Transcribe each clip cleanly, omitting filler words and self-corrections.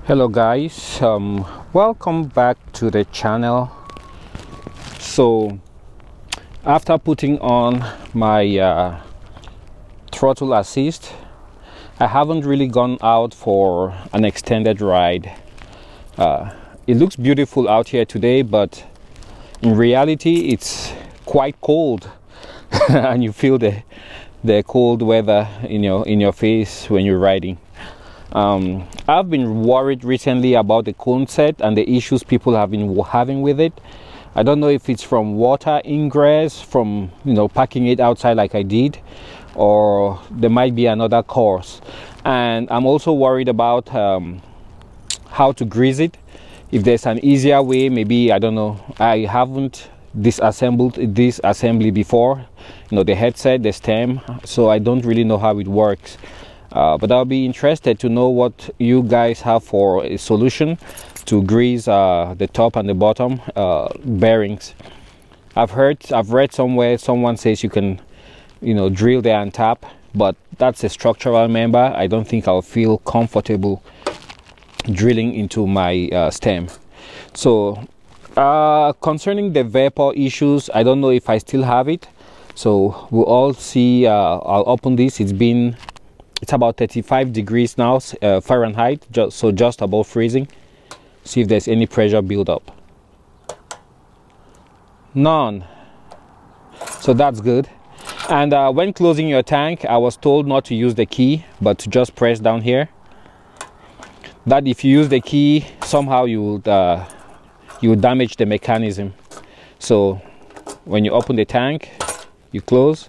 Hello guys, welcome back to the channel. So after putting on my throttle assist, I haven't really gone out for an extended ride. It looks beautiful out here today, but in reality it's quite cold and you feel the cold weather in your face when you're riding. I've been worried recently about the cone set and the issues people have been having with it. I don't know if it's from water ingress, from packing it outside like I did, or there might be another cause. And I'm also worried about how to grease it. If there's an easier way, maybe, I don't know. I haven't disassembled this assembly before, the headset, the stem, so I don't really know how it works. But I'll be interested to know what you guys have for a solution to grease the top and the bottom bearings. I've read somewhere someone says you can drill there and tap, but that's a structural member. I don't think I'll feel comfortable drilling into my stem. So concerning the vapor issues, I don't know if I still have it, so we'll all see. I'll open this. It's about 35 degrees now, Fahrenheit, just above freezing. See if there's any pressure buildup. None. So that's good. And when closing your tank, I was told not to use the key, but to just press down here. That if you use the key, somehow you would damage the mechanism. So when you open the tank, you close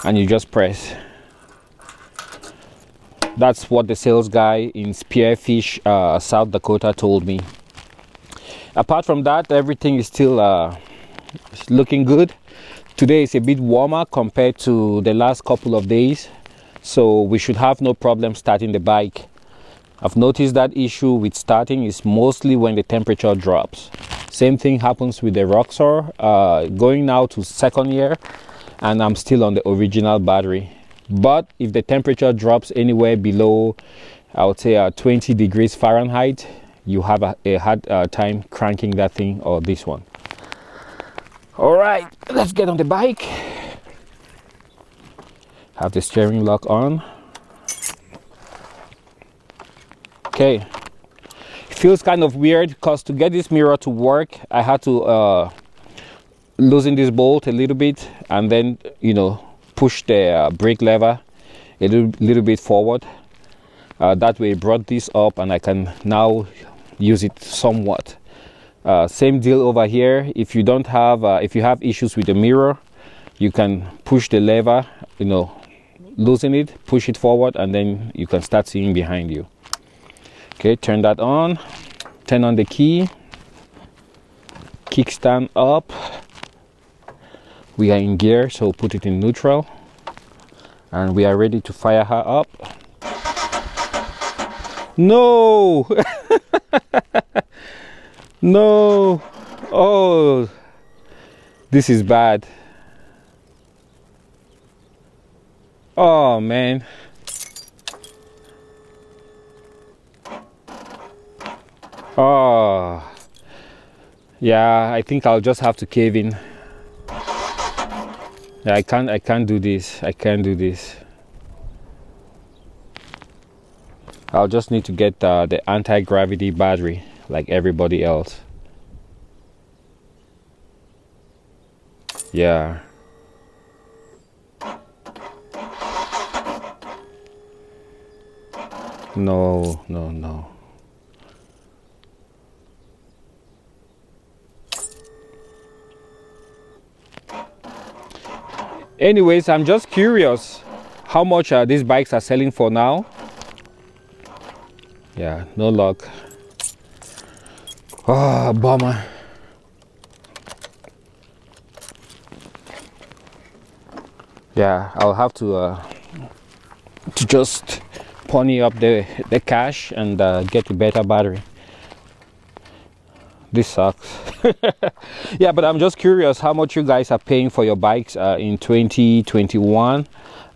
and you just press. That's what the sales guy in Spearfish, South Dakota told me. Apart from that, everything is still looking good. Today is a bit warmer compared to the last couple of days, so we should have no problem starting the bike. I've noticed that issue with starting is mostly when the temperature drops. Same thing happens with the Roxor, going now to second year, and I'm still on the original battery. But if the temperature drops anywhere below, I would say 20 degrees Fahrenheit, you have a hard time cranking that thing, or this one. All right, let's get on the bike. Have the steering lock on. Okay, it feels kind of weird because to get this mirror to work, I had to loosen this bolt a little bit and then, push the brake lever a little bit forward. That way it brought this up and I can now use it somewhat. Same deal over here. If you have issues with the mirror, you can push the lever, loosen it, push it forward, and then you can start seeing behind you. Okay, turn that on, turn on the key, kickstand up. We are in gear, so put it in neutral, and we are ready to fire her up. No! No! Oh, this is bad. Oh man. Oh yeah, I think I'll just have to cave in. Yeah, I can't do this. I can't do this. I'll just need to get the anti-gravity battery like everybody else. Yeah. No, no, no. Anyways, I'm just curious how much these bikes are selling for now. Yeah, no luck. Oh, bummer. Yeah, I'll have to just pony up the cash and get a better battery. This sucks. Yeah, but I'm just curious how much you guys are paying for your bikes in 2021.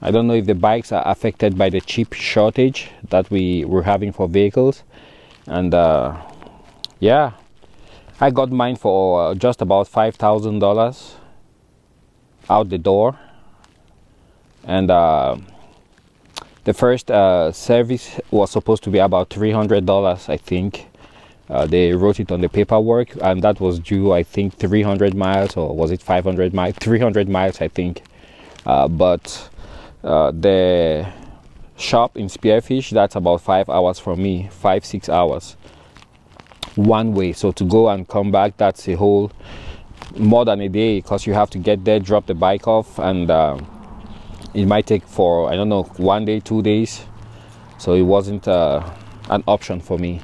I don't know if the bikes are affected by the chip shortage that we were having for vehicles. and yeah, I got mine for just about $5,000 out the door. And the first service was supposed to be about $300, I think. They wrote it on the paperwork, and that was due, I think, 300 miles, or was it 500 miles? 300 miles, I think. But the shop in Spearfish, that's about 5 hours from me, 5-6 hours one way. So to go and come back, that's a whole more than a day, because you have to get there, drop the bike off, and it might take for, I don't know, 1 day, 2 days. So it wasn't an option for me.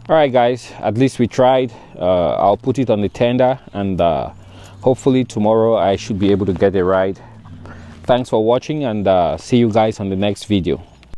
All right, guys, at least we tried. I'll put it on the tender, and hopefully tomorrow I should be able to get a ride. Thanks for watching, and see you guys on the next video.